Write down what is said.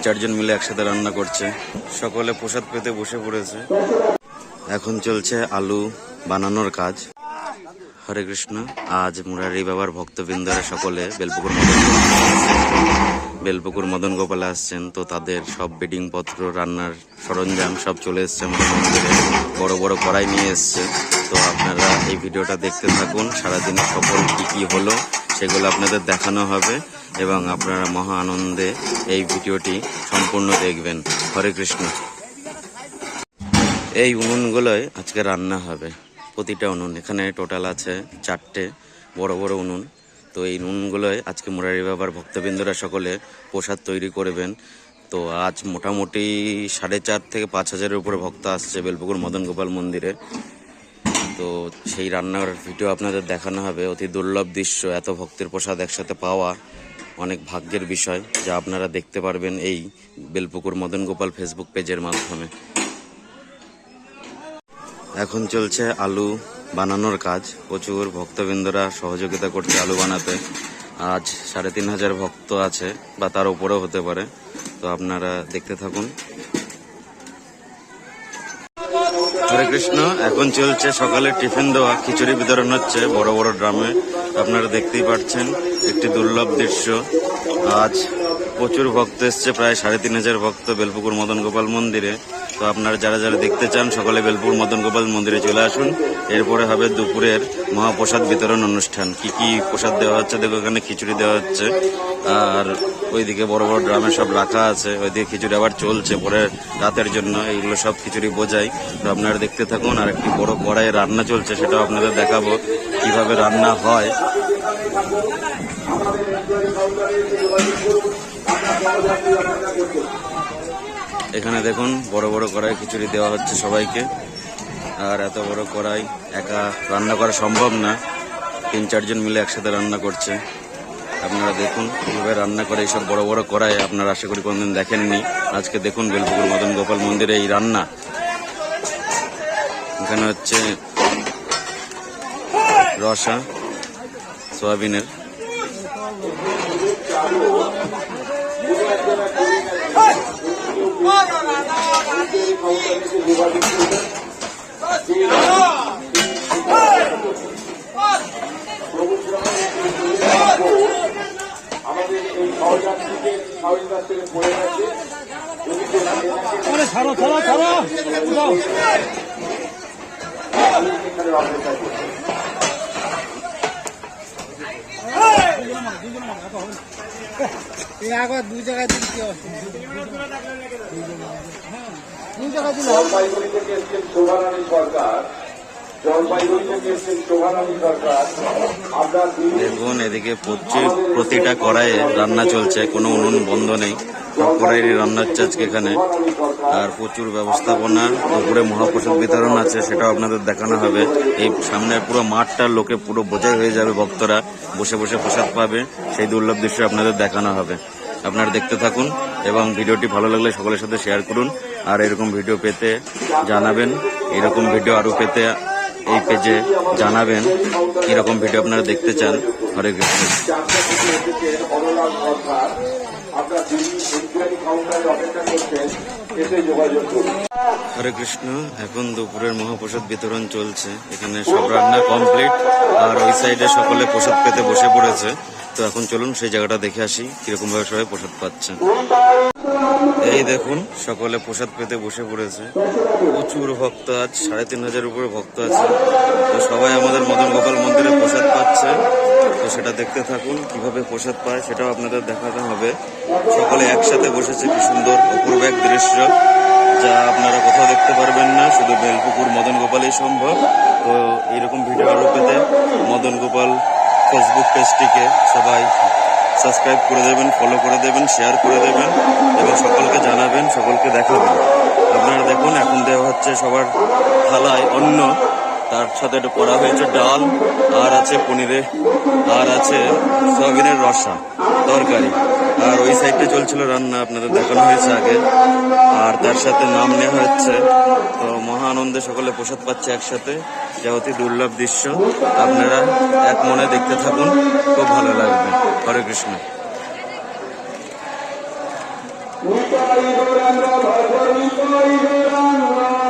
চারজন মিলে একসাথে রান্না করছে। সকলে প্রসাদ পেতে বসে পড়েছে। এখন চলছে আলু বানানোর কাজ। হরে কৃষ্ণ। আজ মুরারি বাবার ভক্তবৃন্দরা সকলে বেলপুকুর মদন গোপালে আসছেন। তো তাদের সব বেডিং পত্র, রান্নার সরঞ্জাম সব চলে এসছে আমাদের মন্দিরে। বড় বড় কড়াই নিয়ে এসছে। তো আপনারা এই ভিডিওটা দেখতে থাকুন। সারাদিনে সফল কি হলো সেগুলো আপনাদের দেখানো হবে এবং আপনারা মহা আনন্দে এই ভিডিওটি সম্পূর্ণ দেখবেন। হরে কৃষ্ণ। এই উনুনগুলোয় আজকে রান্না হবে। প্রতিটা উনুন, এখানে টোটাল আছে 4টে বড় বড় উনুন। তো এই উনুনগুলোয় আজকে মুরারি বাবার ভক্তবৃন্দরা সকলে প্রসাদ তৈরি করবেন। তো আজ মোটামুটি 4.5 থেকে 5 হাজারের উপরে ভক্ত আসছে বেলপুকুর মদন গোপাল মন্দিরে। তো সেই রান্নার ভিডিও আপনাদের দেখানো হবে। অতি দুর্লভ দৃশ্য, এত ভক্তের প্রসাদ একসাথে পাওয়া অনেক ভাগ্যের বিষয়, যা আপনারা দেখতে পারবেন এই বেলপুকুর মদন গোপাল ফেসবুক পেজের মাধ্যমে। এখন চলছে আলু বানানোর কাজ। প্রচুর ভক্তবৃন্দরা সহযোগিতা করছে আলু বানাতে। আজ 3,500 ভক্ত আছে বা তার উপরেও হতে পারে। তো আপনারা দেখতে থাকুন। হরে কৃষ্ণ। এখন চলছে সকালে টিফিন দেওয়া, খিচুড়ি বিতরণ হচ্ছে বড় বড় ড্রামে। আপনারা দেখতেই পাচ্ছেন একটি দুর্লভ দৃশ্য। আজ প্রচুর ভক্ত এসছে, প্রায় 3,500 ভক্ত বেলপুকুর মদন গোপাল মন্দিরে। তো আপনারা যারা যারা দেখতে চান সকলে বেলপুকুর মদন গোপাল মন্দিরে চলে আসুন। এরপরে হবে দুপুরের মহাপ্রসাদ বিতরণ অনুষ্ঠান। কি কি প্রসাদ দেওয়া হচ্ছে দেখো, এখানে খিচুড়ি দেওয়া হচ্ছে, আর ওইদিকে বড় বড় ড্রামে সব রাখা আছে। ওইদিকে খিচুড়ি আবার চলছে পরে রাতের জন্য, এইগুলো সব খিচুড়ি বোঝাই। তো আপনারা দেখতে থাকুন। আর একটি বড় কড়াইয়ে রান্না চলছে, সেটাও আপনাদের দেখাবো কিভাবে রান্না হয়। এখানে দেখুন বড় বড় কড়াই খিচুড়ি দেওয়া হচ্ছে সবাইকে। আর এত বড় কড়াই একা রান্না করা সম্ভব না, 3-4 জন মিলে একসাথে রান্না করছে। আপনারা দেখুন কিভাবে রান্না করে এইসব বড় বড় কড়াই। আপনারা আশা করি কোনদিন দেখেননি, আজকে দেখুন বেলপুকুর মদন গোপাল মন্দিরে এই রান্না। এখানে হচ্ছে রসা সোয়াবিনের। দুই জায়গায় দেখুন এদিকে প্রতিটা কড়াইয়ে রান্না চলছে, কোনো উনুন বন্ধ নেই, সব কড়াইয়েরই রান্না হচ্ছে আজকে এখানে। আর প্রচুর ব্যবস্থাপনা, দুপুরে মহাপ্রসাদ বিতরণ আছে, সেটাও আপনাদের দেখানো হবে। এই সামনের পুরো মাঠটা লোকে পুরো বোঝাই হয়ে যাবে, ভক্তরা বসে বসে প্রসাদ পাবে। সেই দুর্লভ দৃশ্য আপনাদের দেখানো হবে। আপনারা দেখতে থাকুন এবং ভিডিওটি ভালো লাগলে সকলের সাথে শেয়ার করুন। আর এরকম ভিডিও পেতে জানাবেন, এরকম ভিডিও আরও পেতে এই পেজে জানাবেন কিরকম ভিডিও আপনারা দেখতে চান। হরে কৃষ্ণ। হরে কৃষ্ণ। এখন দুপুরের মহাপ্রসাদ বিতরণ চলছে। এখানে সব রান্না কমপ্লিট, আর ওই সাইডে সকলে প্রসাদ পেতে বসে পড়েছে। তো এখন চলুন সেই জায়গাটা দেখে আসি কিরকম ভাবে সবাই প্রসাদ পাচ্ছে। এই দেখুন সকলে প্রসাদ পেতে বসে পড়েছে। প্রচুর ভক্ত, আজ 3,500 উপরে ভক্ত আছে। তো সবাই আমাদের মদন গোপাল মন্দিরে প্রসাদ পাচ্ছে। তো সেটা দেখতে থাকুন, কিভাবে প্রসাদ পায় সেটাও আপনাদের দেখাতে হবে। সকলে একসাথে বসেছে, কি সুন্দর অপূর্ব এক দৃশ্য, যা আপনারা কোথাও দেখতে পারবেন না, শুধু বেলপুকুর মদন গোপালেই সম্ভব। তো এইরকম ভিডিও আরও পেতে মদন গোপাল ফেসবুক পেজটিকে সবাই সাবস্ক্রাইব করে দেবেন, ফলো করে দেবেন, শেয়ার করে দেবেন এবং সকলকে জানাবেন, সকলকে দেখাবেন। আপনারা দেখুন এখন দেওয়া হচ্ছে সবার থালায় অন্ন, তার সাথে একটু করা হয়েছে ডাল, আর আছে পনিরে, আর আছে সয়াবিনের রসা তরকারি। আর ওই সাইডে চলছিল রান্না, আপনাদের দেখানো হয়েছে আগে। আর তার সাথে নাম নেওয়া হচ্ছে। তো মহা আনন্দে সকলে প্রসাদ পাচ্ছে একসাথে, যা অতি দুর্লভ দৃশ্য। আপনারা এক মনে দেখতে থাকুন, খুব ভালো লাগবে। হরে কৃষ্ণ। নিতাই গৌরাঙ্গ ভজ নিতাই গৌরাঙ্গ